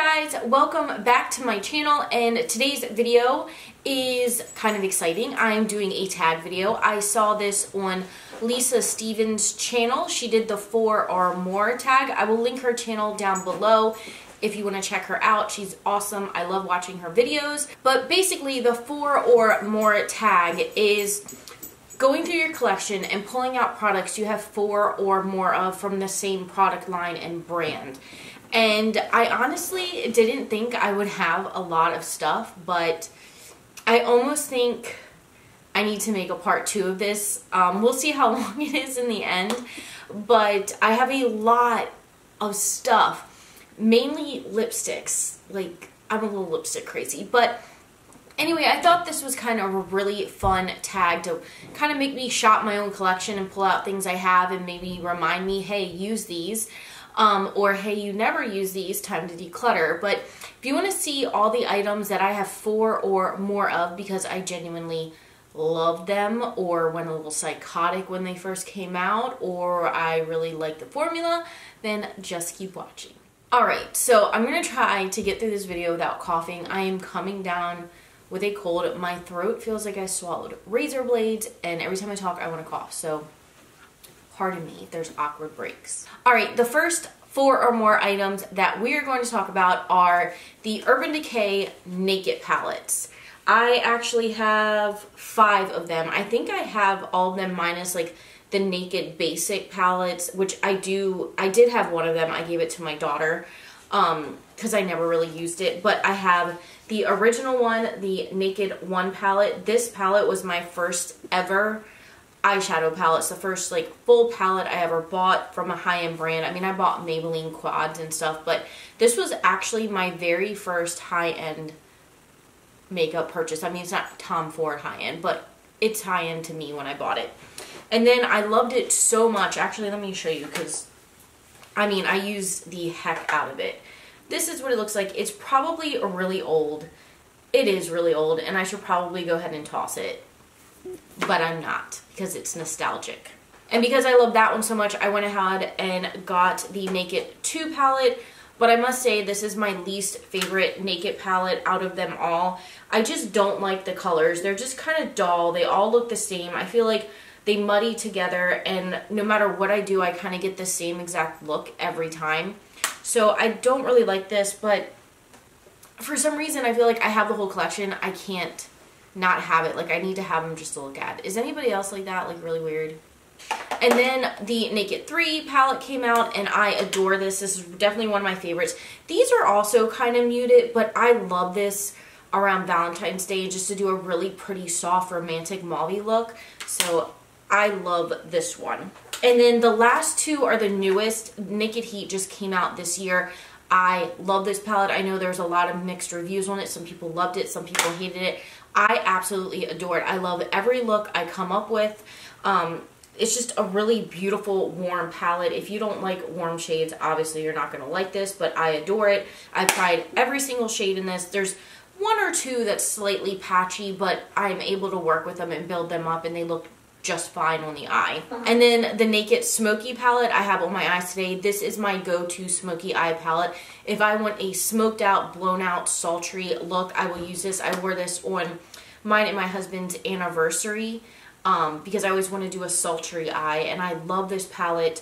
guys, welcome back to my channel, and today's video is kind of exciting. I'm doing a tag video. I saw this on Lisa Stevens' channel. She did the 4 or more tag. I will link her channel down below if you want to check her out. She's awesome. I love watching her videos. But basically the 4 or more tag is going through your collection and pulling out products you have 4 or more of from the same product line and brand. And I honestly didn't think I would have a lot of stuff, but I almost think I need to make a part 2 of this. We'll see how long it is in the end, but I have a lot of stuff, mainly lipsticks. Like, I'm a little lipstick crazy, but anyway, I thought this was kind of a really fun tag to kind of make me shop my own collection and pull out things I have and maybe remind me, hey, use these. Or hey, you never use these, time to declutter. But if you want to see all the items that I have 4 or more of because I genuinely love them, or went a little psychotic when they first came out, or I really like the formula, then just keep watching. Alright, so I'm going to try to get through this video without coughing. I am coming down with a cold. My throat feels like I swallowed razor blades, and every time I talk I want to cough, so pardon me if there's awkward breaks. Alright, the first 4 or more items that we are going to talk about are the Urban Decay Naked Palettes. I actually have 5 of them. I think I have all of them minus like the Naked Basic palettes, which I did have one of them. I gave it to my daughter because I never really used it. But I have the original one, the Naked 1 palette. This palette was my first ever eyeshadow palettes, the first like full palette I ever bought from a high-end brand. I mean, I bought Maybelline quads and stuff, but this was actually my very first high-end makeup purchase. I mean, it's not Tom Ford high-end, but it's high-end to me when I bought it. And then I loved it so much. Actually, let me show you, because I mean, I use the heck out of it. This is what it looks like. It's probably really old. It is really old, and I should probably go ahead and toss it, but I'm not, because it's nostalgic. And because I love that one so much, I went ahead and got the Naked 2 palette, but I must say this is my least favorite Naked palette out of them all. I just don't like the colors. They're just kind of dull. They all look the same. I feel like they muddy together, and no matter what I do, I kind of get the same exact look every time. So I don't really like this, but for some reason I feel like I have the whole collection. I can't not have it. Like, I need to have them just to look at. Is anybody else like that? Like, really weird. And then the Naked 3 palette came out, and I adore this. This is definitely one of my favorites. These are also kind of muted, but I love this around Valentine's Day just to do a really pretty soft romantic mauve look. So I love this one. And then the last 2 are the newest. Naked Heat just came out this year. I love this palette. I know there's a lot of mixed reviews on it. Some people loved it, some people hated it. I absolutely adore it. I love every look I come up with. It's just a really beautiful warm palette. If you don't like warm shades, obviously you're not going to like this, but I adore it. I've tried every single shade in this. There's 1 or 2 that's slightly patchy, but I'm able to work with them and build them up, and they look just fine on the eye. And then the Naked Smoky palette I have on my eyes today. This is my go-to smoky eye palette. If I want a smoked out, blown out, sultry look, I will use this. I wore this on mine and my husband's anniversary because I always want to do a sultry eye, and I love this palette.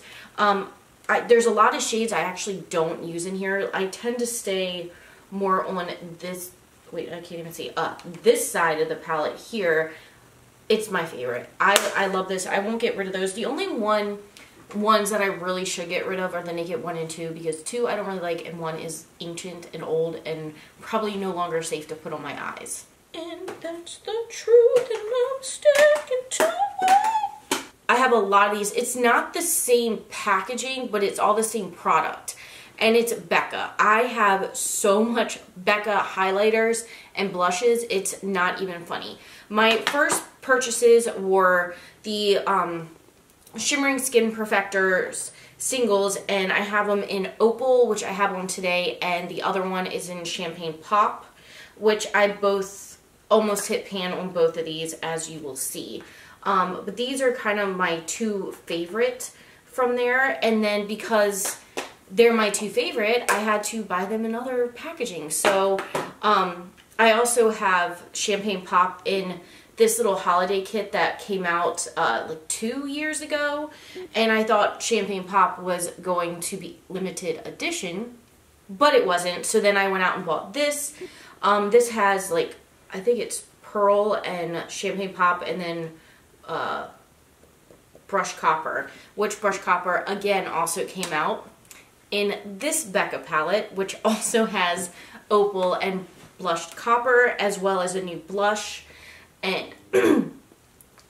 There's a lot of shades I actually don't use in here. I tend to stay more on this, wait, I can't even see, this side of the palette here. It's my favorite. I love this. I won't get rid of those. The only ones that I really should get rid of are the Naked 1 and 2, because 2 I don't really like, and 1 is ancient and old and probably no longer safe to put on my eyes. And that's the truth, and I'm sticking to it. I have a lot of these. It's not the same packaging, but it's all the same product. And it's Becca. I have so much Becca highlighters and blushes, it's not even funny. My first purchases were the Shimmering Skin Perfectors singles, and I have them in Opal, which I have on today, and the other one is in Champagne Pop, which I both almost hit pan on both of these, as you will see. But these are kind of my 2 favorite from there. And then because they're my two favorite, I had to buy them in other packaging. So I also have Champagne Pop in this little holiday kit that came out like 2 years ago, and I thought Champagne Pop was going to be limited edition, but it wasn't. So then I went out and bought this. This has, like, I think it's Pearl and Champagne Pop, and then Brush Copper, which Brush Copper again also came out in this Becca palette, which also has Opal and Blushed Copper, as well as a new blush. And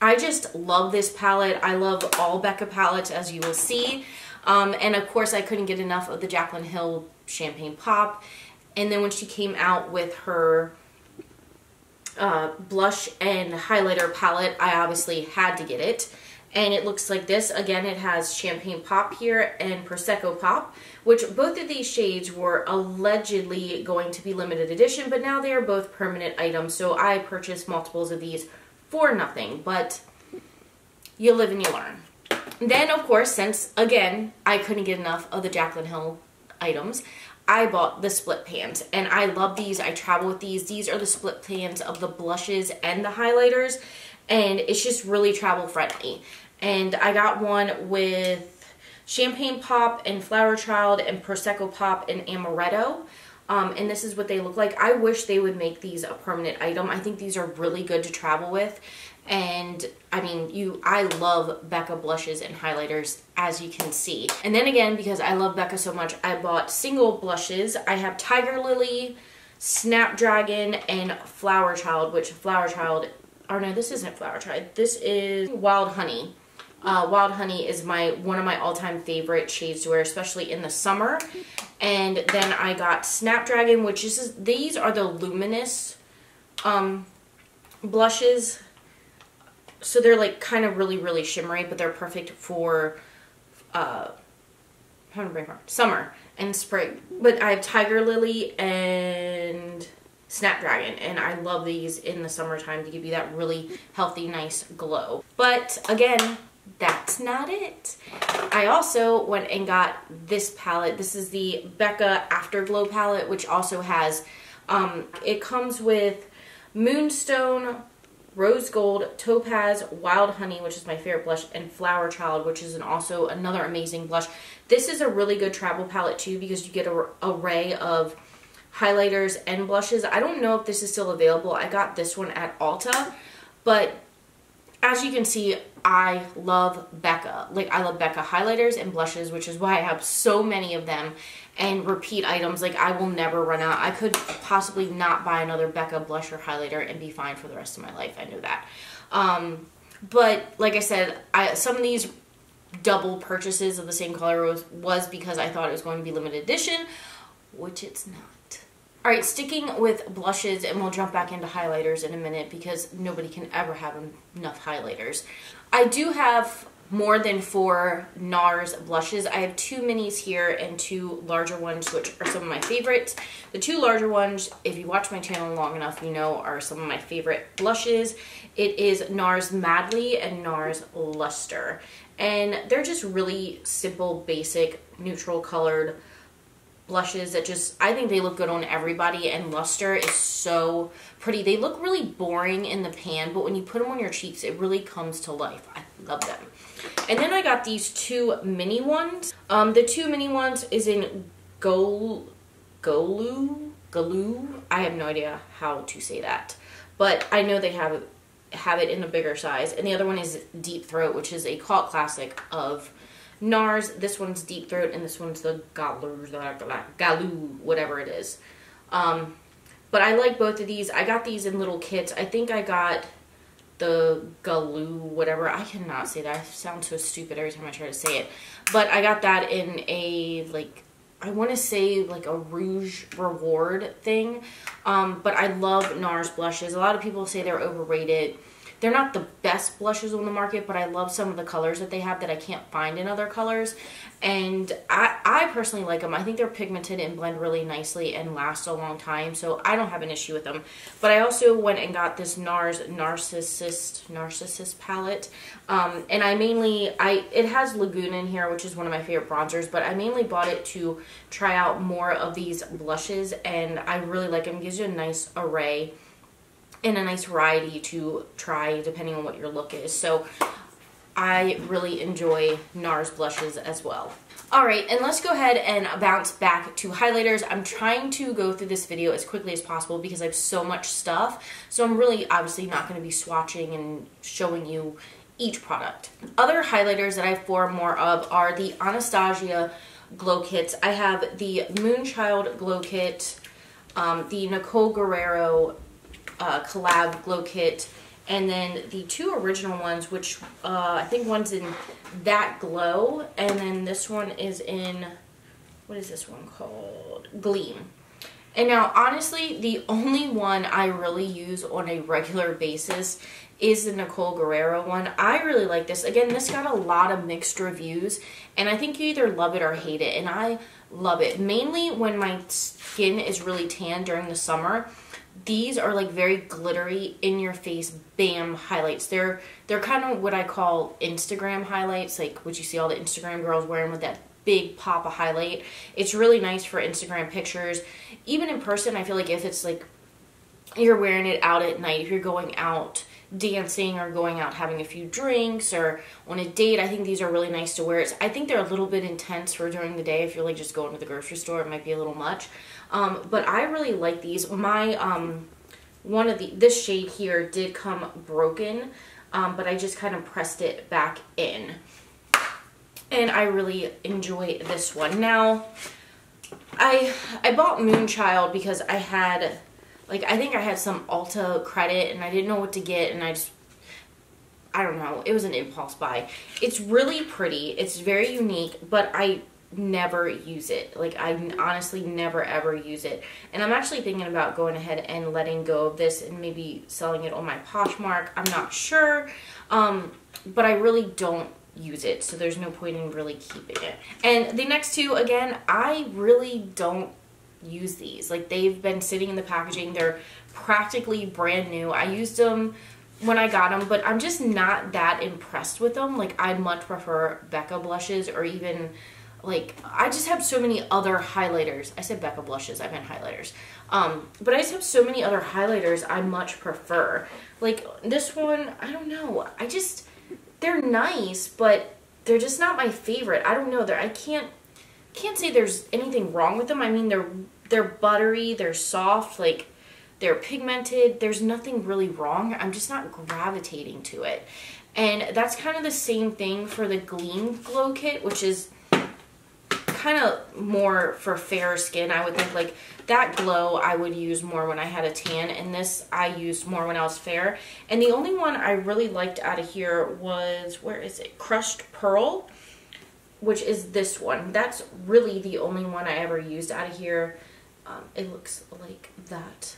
I just love this palette. I love all Becca palettes, as you will see. And of course, I couldn't get enough of the Jaclyn Hill Champagne Pop. And then when she came out with her blush and highlighter palette, I obviously had to get it. And it looks like this. Again, it has Champagne Pop here and Prosecco Pop, which both of these shades were allegedly going to be limited edition, but now they are both permanent items. So I purchased multiples of these for nothing, but you live and you learn. Then, of course, since, again, I couldn't get enough of the Jaclyn Hill items, I bought the split pans, and I love these. I travel with these. These are the split pans of the blushes and the highlighters, and it's just really travel friendly. And I got one with Champagne Pop and Flower Child and Prosecco Pop and Amaretto. And this is what they look like. I wish they would make these a permanent item. I think these are really good to travel with. And I mean, I love Becca blushes and highlighters, as you can see. And then again, because I love Becca so much, I bought single blushes. I have Tiger Lily, Snapdragon, and Flower Child, which Flower Child, or no, this isn't Flower Child. This is Wild Honey. Wild Honey is one of my all-time favorite shades to wear, especially in the summer. And then I got Snapdragon, which is, these are the luminous blushes. So they're like kind of really, really shimmery, but they're perfect for summer and spring. But I have Tiger Lily and Snapdragon, and I love these in the summertime to give you that really healthy, nice glow. But again, that's not it. I also went and got this palette. This is the Becca Afterglow palette, which also has, it comes with Moonstone, Rose Gold, Topaz, Wild Honey, which is my favorite blush, and Flower Child, which is also another amazing blush. This is a really good travel palette too, because you get an array of highlighters and blushes. I don't know if this is still available. I got this one at Ulta, but as you can see, I love Becca. Like, I love Becca highlighters and blushes, which is why I have so many of them and repeat items. Like, I will never run out. I could possibly not buy another Becca blush or highlighter and be fine for the rest of my life. I know that. But like I said, some of these double purchases of the same color was because I thought it was going to be limited edition, which it's not. Alright, sticking with blushes, and we'll jump back into highlighters in a minute because nobody can ever have enough highlighters. I do have more than 4 NARS blushes. I have 2 minis here and 2 larger ones, which are some of my favorites. The 2 larger ones, if you watch my channel long enough, you know are some of my favorite blushes. It is NARS Madly and NARS Luster. And they're just really simple, basic, neutral colored blushes that just, I think they look good on everybody, and Luster is so pretty. They look really boring in the pan, but when you put them on your cheeks, it really comes to life. I love them. And then I got these 2 mini ones. The 2 mini ones is in Galoo. I have no idea how to say that, but I know they have it in a bigger size. And the other one is Deep Throat, which is a cult classic of NARS. This one's Deep Throat, and this one's the Galoo, whatever it is. But I like both of these. I got these in little kits. I think I got the Galoo, whatever. I cannot say that. I sound so stupid every time I try to say it. But I got that in a, like, I want to say like a Rouge Reward thing. But I love NARS blushes. A lot of people say they're overrated. They're not the best blushes on the market, but I love some of the colors that they have that I can't find in other colors. And I personally like them. I think they're pigmented and blend really nicely and last a long time, so I don't have an issue with them. But I also went and got this NARS Narcissist palette. And it has Lagoon in here, which is one of my favorite bronzers, but I mainly bought it to try out more of these blushes, and I really like them. It gives you a nice array and a nice variety to try depending on what your look is. So I really enjoy NARS blushes as well. Alright, and let's go ahead and bounce back to highlighters. I'm trying to go through this video as quickly as possible because I have so much stuff. So I'm really obviously not going to be swatching and showing you each product. Other highlighters that I have 4 more of are the Anastasia glow kits. I have the Moonchild glow kit, the Nicole Guerrero collab glow kit, and then the 2 original ones, which I think one's in That Glow, and then this one is in, what is this one called? Gleam. And now, honestly, the only one I really use on a regular basis is the Nicole Guerrero one. I really like this. Again, this got a lot of mixed reviews, and I think you either love it or hate it, and I love it. Mainly when my skin is really tan during the summer. These are like very glittery, in your face, bam highlights. They're kind of what I call Instagram highlights, like what you see all the Instagram girls wearing with that big pop of highlight. It's really nice for Instagram pictures. Even in person, I feel like if it's like you're wearing it out at night, if you're going out dancing or going out having a few drinks or on a date, I think these are really nice to wear. I think they're a little bit intense for during the day. If you're like just going to the grocery store, it might be a little much. But I really like these. My this shade here did come broken, but I just kind of pressed it back in, and I really enjoy this one. Now, I bought Moonchild because I had, like, I think I had some Ulta credit and I didn't know what to get, and I don't know, it was an impulse buy. It's really pretty, it's very unique, but I never use it. Like, I honestly never ever use it, and I'm actually thinking about going ahead and letting go of this and maybe selling it on my Poshmark. I'm not sure, but I really don't use it, so there's no point in really keeping it. And the next 2, again, I really don't use these. Like, they've been sitting in the packaging. They're practically brand new. I used them when I got them, but I'm just not that impressed with them. Like, I much prefer Becca blushes, or even, like, I just have so many other highlighters. I said Becca blushes, I meant highlighters. But I just have so many other highlighters I much prefer. Like, this one, I don't know. They're nice, but they're just not my favorite. I don't know. I can't say there's anything wrong with them. I mean, they're buttery, they're soft, like, they're pigmented. There's nothing really wrong. I'm just not gravitating to it. And that's kind of the same thing for the Gleam Glow Kit, which is kind of more for fair skin. I would think, like, that glow I would use more when I had a tan, and this I used more when I was fair. And the only one I really liked out of here was, where is it? Crushed Pearl, which is this one. That's really the only one I ever used out of here. It looks like that.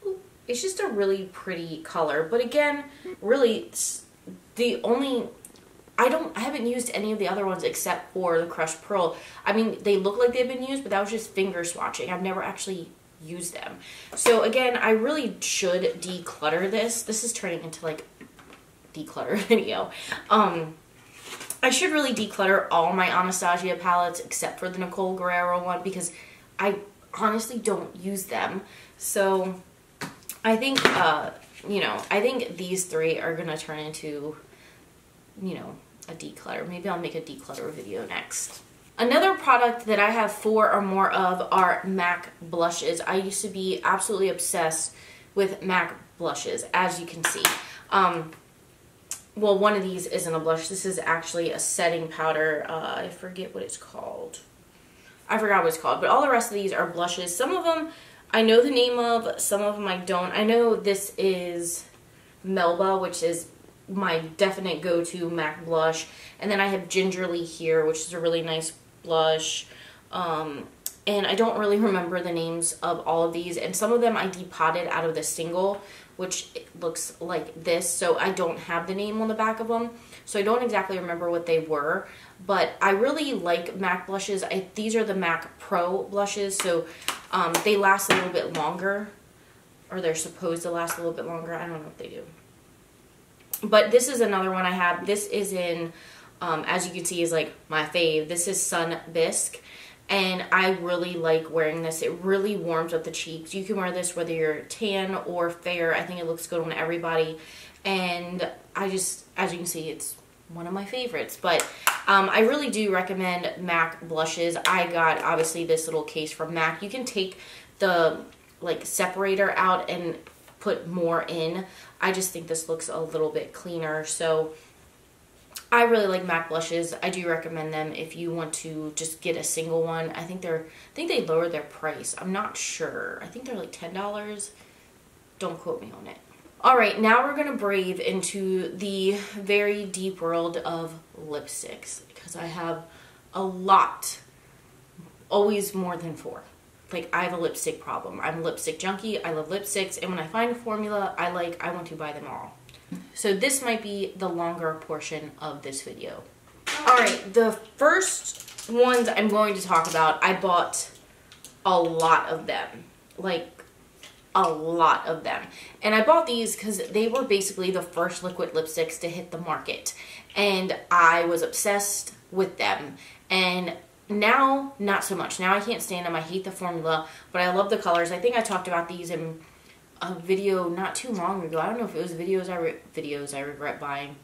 Ooh, it's just a really pretty color, but again, really the only, I haven't used any of the other ones except for the Crushed Pearl. I mean, they look like they've been used, but that was just finger swatching. I've never actually used them. So again, I really should declutter this. This is turning into like declutter video. I should really declutter all my Anastasia palettes except for the Nicole Guerrero one, because I honestly don't use them. So I think, you know, I think these 3 are going to turn into, you know, a declutter. Maybe I'll make a declutter video next. Another product that I have 4 or more of are MAC blushes. I used to be absolutely obsessed with MAC blushes, as you can see. Well, one of these isn't a blush. This is actually a setting powder. I forget what it's called. I forgot what it's called. But all the rest of these are blushes. Some of them I know the name of, some of them I don't. I know this is Melba, which is my definite go-to MAC blush. And then I have Gingerly here, which is a really nice blush. And and I don't really remember the names of all of these, and some of them I depotted out of the single, which looks like this, so I don't have the name on the back of them, so I don't exactly remember what they were, but I really like MAC blushes. These are the MAC Pro blushes, so they last a little bit longer, or they're supposed to last a little bit longer. I don't know if they do. But this is another one I have. This is in, as you can see, is like my fave. This is Sun Bisque. And I really like wearing this. It really warms up the cheeks. You can wear this whether you're tan or fair. I think it looks good on everybody. And I just, as you can see, it's one of my favorites. But I really do recommend MAC blushes. I got, obviously, this little case from MAC. You can take the, like, separator out and put more in. I just think this looks a little bit cleaner. So I really like MAC blushes. I do recommend them if you want to just get a single one. I think they lowered their price. I'm not sure. I think they're like $10. Don't quote me on it. All right, now we're gonna brave into the very deep world of lipsticks because I have a lot, always more than 4. Like, I have a lipstick problem. I'm a lipstick junkie. I love lipsticks, and when I find a formula I like, I want to buy them all. So this might be the longer portion of this video. Alright, the first ones I'm going to talk about, I bought a lot of them. Like, a lot of them. And I bought these because they were basically the first liquid lipsticks to hit the market. And I was obsessed with them. And now, not so much. Now I can't stand them. I hate the formula, but I love the colors. I think I talked about these in a video not too long ago. I don't know if it was videos I regret buying,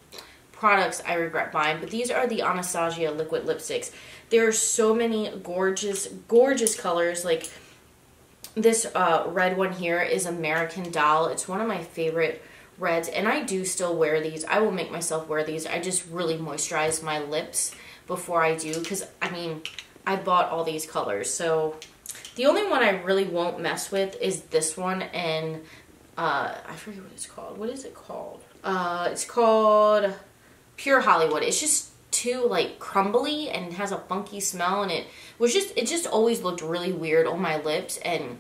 products I regret buying, but these are the Anastasia liquid lipsticks. There are so many gorgeous, gorgeous colors. Like this red one here is American Doll. It's one of my favorite reds, and I do still wear these. I will make myself wear these. I just really moisturize my lips before I do, because I mean, I bought all these colors. So the only one I really won't mess with is this one, and I forget what it's called. What is it called? It's called Pure Hollywood. It's just too like crumbly and has a funky smell, and it just always looked really weird on my lips, and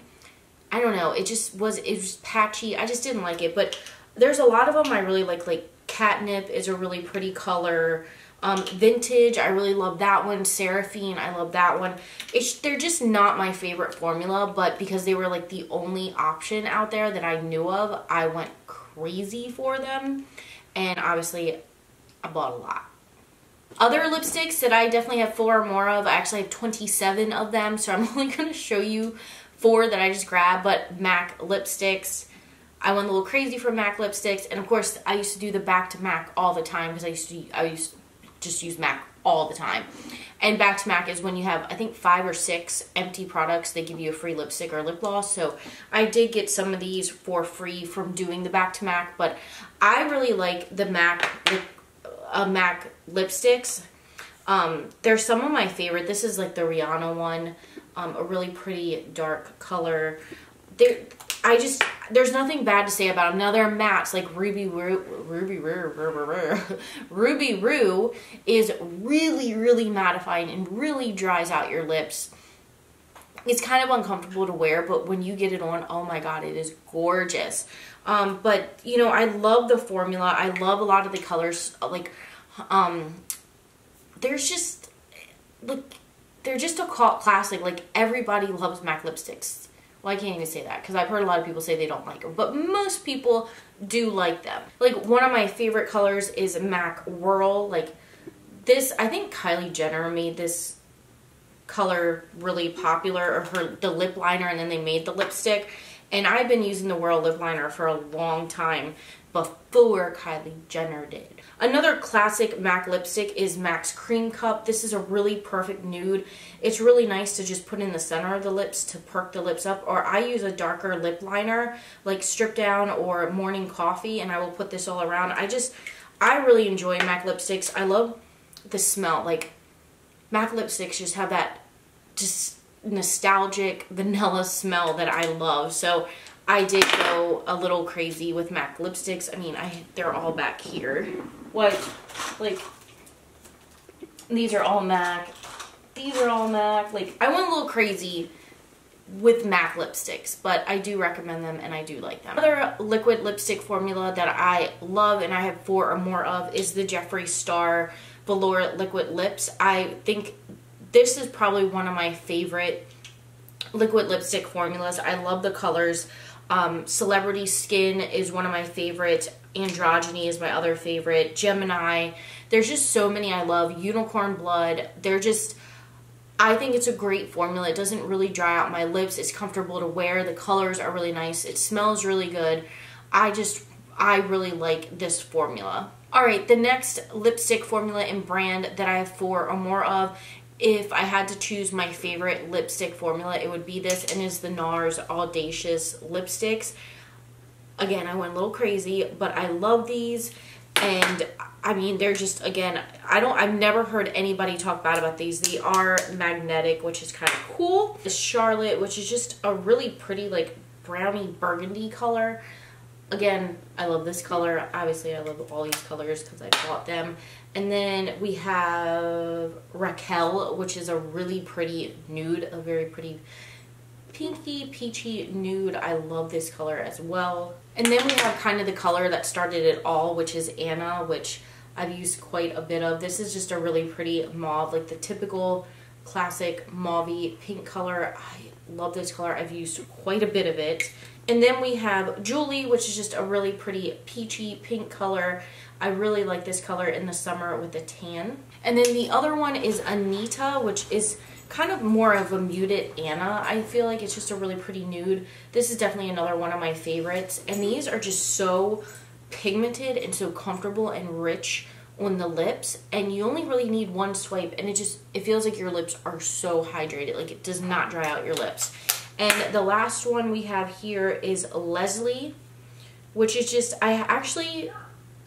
I don't know, it was patchy. I just didn't like it. But there's a lot of them I really like Catnip is a really pretty color. Vintage, I really love that one. Seraphine, I love that one. They're just not my favorite formula, but because they were like the only option out there that I knew of, I went crazy for them, and obviously I bought a lot. Other lipsticks that I definitely have 4 or more of, I actually have 27 of them, so I'm only going to show you 4 that I just grabbed. But MAC lipsticks, I went a little crazy for MAC lipsticks, and of course I used to do the back to MAC all the time because I used to just use MAC all the time. And back to MAC is when you have, I think, 5 or 6 empty products, they give you a free lipstick or lip gloss. So I did get some of these for free from doing the back to MAC, but I really like the MAC lipsticks. They're some of my favorite. This is like the Rihanna one, a really pretty dark color. There's nothing bad to say about them. Now they're mattes, like Ruby Roo is really, really mattifying and really dries out your lips. It's kind of uncomfortable to wear, but when you get it on, oh my god, it is gorgeous. But you know, I love the formula. I love a lot of the colors. Like, there's just like, they're just a cult classic. Like, everybody loves MAC lipsticks. Well, I can't even say that because I've heard a lot of people say they don't like them, but most people do like them. Like, one of my favorite colors is MAC Whirl. Like this, I think Kylie Jenner made this color really popular, or the lip liner, and then they made the lipstick. And I've been using the Whirl lip liner for a long time, before Kylie Jenner did. Another classic MAC lipstick is MAC's Cream Cup. This is a really perfect nude. It's really nice to just put in the center of the lips to perk the lips up. Or I use a darker lip liner, like Strip Down or Morning Coffee, and I will put this all around. I really enjoy MAC lipsticks. I love the smell. Like, MAC lipsticks just have that just nostalgic vanilla smell that I love. So I did go a little crazy with MAC lipsticks. I mean, they're all back here. What? Like, these are all MAC. These are all MAC. Like, I went a little crazy with MAC lipsticks, but I do recommend them and I do like them. Another liquid lipstick formula that I love and I have 4 or more of is the Jeffree Star Velour Liquid Lips. I think this is probably one of my favorite liquid lipstick formulas. I love the colors. Celebrity Skin is one of my favorites. Androgyny is my other favorite. Gemini. There's just so many I love. Unicorn Blood. They're just, I think it's a great formula. It doesn't really dry out my lips. It's comfortable to wear. The colors are really nice. It smells really good. I really like this formula. Alright, the next lipstick formula and brand that I have 4 or more of, if I had to choose my favorite lipstick formula, it would be this, and it's the NARS Audacious Lipsticks. Again, I went a little crazy, but I love these, and I mean, they're just, again, I've never heard anybody talk bad about these. They are magnetic, which is kind of cool. The Charlotte, which is just a really pretty, like, brownie burgundy color. Again, I love this color. Obviously, I love all these colors because I bought them. And then we have Raquel, which is a really pretty nude, a very pretty pinky, peachy nude. I love this color as well. And then we have kind of the color that started it all, which is Anna, which I've used quite a bit of. This is just a really pretty mauve, like the typical classic mauve-y pink color. I love this color. I've used quite a bit of it. And then we have Julie, which is just a really pretty peachy pink color. I really like this color in the summer with the tan. And then the other one is Anita, which is kind of more of a muted Anna. I feel like it's just a really pretty nude. This is definitely another one of my favorites. And these are just so pigmented and so comfortable and rich on the lips. And you only really need one swipe, and it feels like your lips are so hydrated. Like, it does not dry out your lips. And the last one we have here is Leslie, which is just, I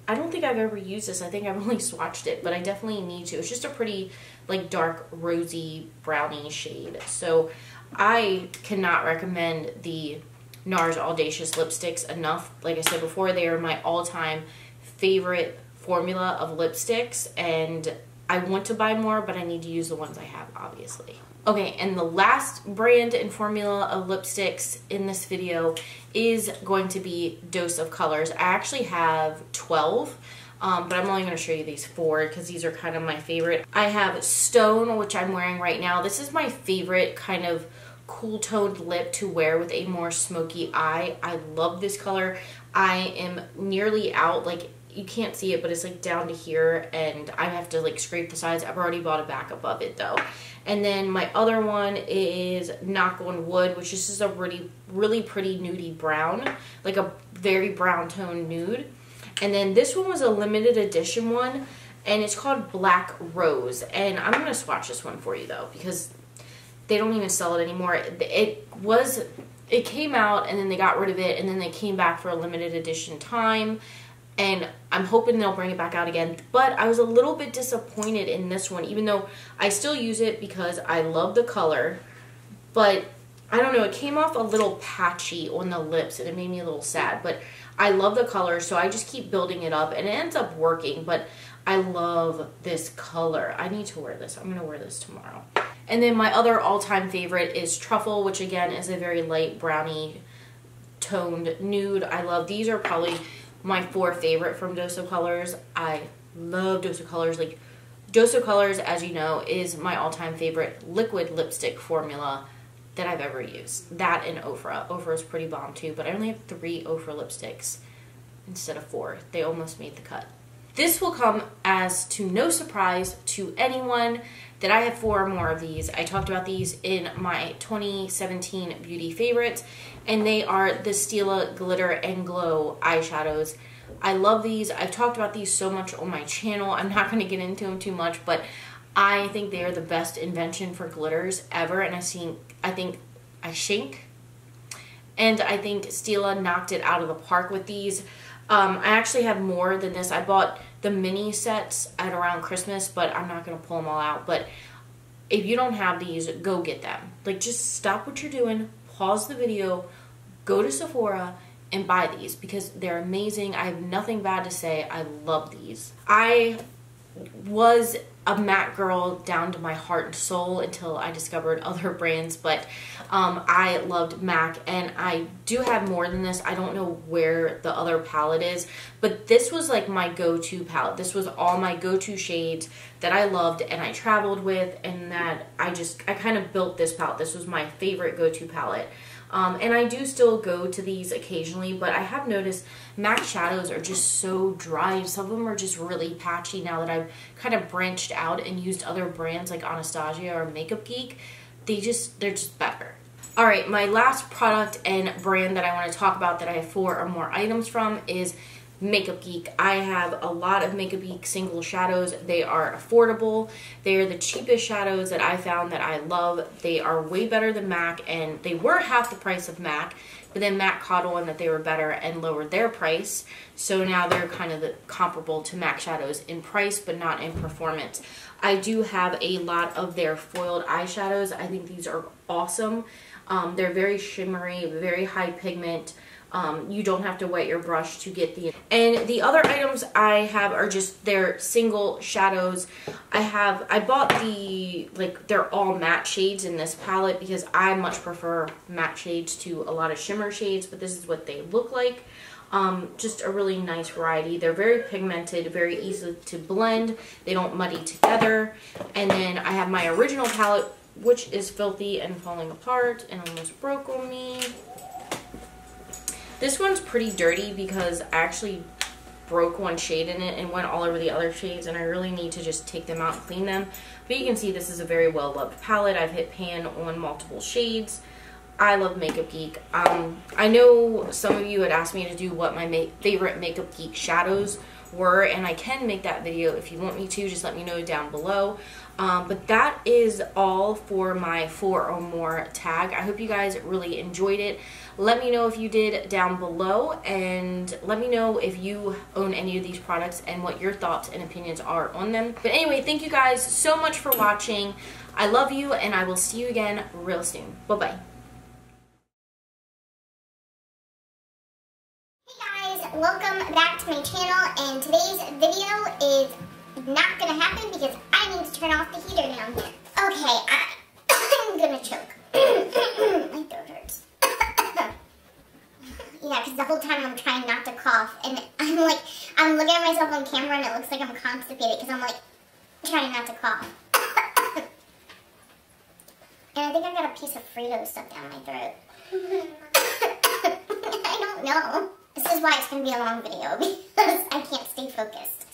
don't think I've ever used this. I think I've only swatched it, but I definitely need to. It's just a pretty, like, dark, rosy, brownie shade. So I cannot recommend the NARS Audacious lipsticks enough. Like I said before, they are my all-time favorite formula of lipsticks, and I want to buy more, but I need to use the ones I have, obviously. Okay, and the last brand and formula of lipsticks in this video is going to be Dose of Colors. I actually have 12, but I'm only going to show you these 4 because these are kind of my favorite. I have Stone, which I'm wearing right now. This is my favorite kind of cool toned lip to wear with a more smoky eye. I love this color. I am nearly out, like, you can't see it, but it's like down to here, and I have to like scrape the sides. I've already bought a backup of it though. And then my other one is Knock on Wood, which is just a really pretty nudie brown, like a very brown tone nude. And then this one was a limited edition one, and it's called Black Rose. And I'm gonna swatch this one for you though, because they don't even sell it anymore. It came out and then they got rid of it, and then they came back for a limited edition time. And I'm hoping they'll bring it back out again. But I was a little bit disappointed in this one, even though I still use it because I love the color. But I don't know, it came off a little patchy on the lips, and it made me a little sad. But I love the color, so I just keep building it up, and it ends up working. But I love this color. I need to wear this. I'm going to wear this tomorrow. And then my other all-time favorite is Truffle, which again is a very light brownie toned nude. I love these. Are probably my 4 favorite from Dose of Colors. I love Dose of Colors. Like, Dose of Colors, as you know, is my all-time favorite liquid lipstick formula that I've ever used. That and Ofra. Ofra is pretty bomb too, but I only have 3 Ofra lipsticks instead of 4. They almost made the cut. This will come as to no surprise to anyone that I have 4 or more of these. I talked about these in my 2017 beauty favorites, and they are the Stila Glitter and Glow eyeshadows. I love these. I've talked about these so much on my channel. I'm not going to get into them too much, but I think they are the best invention for glitters ever, and I think Stila knocked it out of the park with these. I actually have more than this. I bought the mini sets at around Christmas, but I'm not going to pull them all out. But if you don't have these, go get them. Like, just stop what you're doing, pause the video, go to Sephora, and buy these because they're amazing. I have nothing bad to say. I love these. I was a MAC girl down to my heart and soul until I discovered other brands, but I loved MAC, and I do have more than this. I don't know where the other palette is, but this was like my go-to palette. This was all my go-to shades that I loved and I traveled with, and that I kind of built this palette. This was my favorite go-to palette. And I do still go to these occasionally, but I have noticed MAC shadows are just so dry. Some of them are just really patchy now that I've kind of branched out and used other brands like Anastasia or Makeup Geek. They're just better. Alright, my last product and brand that I want to talk about that I have 4 or more items from is Makeup Geek. I have a lot of Makeup Geek single shadows. They are affordable. They are the cheapest shadows that I found that I love. They are way better than MAC, and they were half the price of MAC, but then MAC caught on that they were better and lowered their price. So now they're kind of comparable to MAC shadows in price, but not in performance. I do have a lot of their foiled eyeshadows. I think these are awesome. They're very shimmery, very high pigment. You don't have to wet your brush to get the... And the other items I have are just their single shadows. I bought they're all matte shades in this palette because I much prefer matte shades to a lot of shimmer shades, but this is what they look like. Just a really nice variety. They're very pigmented, very easy to blend. They don't muddy together. And then I have my original palette, which is filthy and falling apart and almost broke on me. This one's pretty dirty because I actually broke one shade in it and went all over the other shades, and I really need to just take them out and clean them. But you can see this is a very well loved palette. I've hit pan on multiple shades. I love Makeup Geek. I know some of you had asked me to do what my favorite Makeup Geek shadows were, and I can make that video if you want me to. Just let me know down below. But that is all for my 4 or more tag. I hope you guys really enjoyed it. Let me know if you did down below, and let me know if you own any of these products and what your thoughts and opinions are on them. But anyway, thank you guys so much for watching. I love you, and I will see you again real soon. Bye-bye. Welcome back to my channel, and today's video is not gonna happen because I need to turn off the heater down here. Okay, I'm gonna choke. My throat hurts. Yeah, because the whole time I'm trying not to cough, and I'm looking at myself on camera and it looks like I'm constipated because I'm trying not to cough. And I think I got a piece of Frito stuck down my throat. I don't know. This is why it's going to be a long video, because I can't stay focused.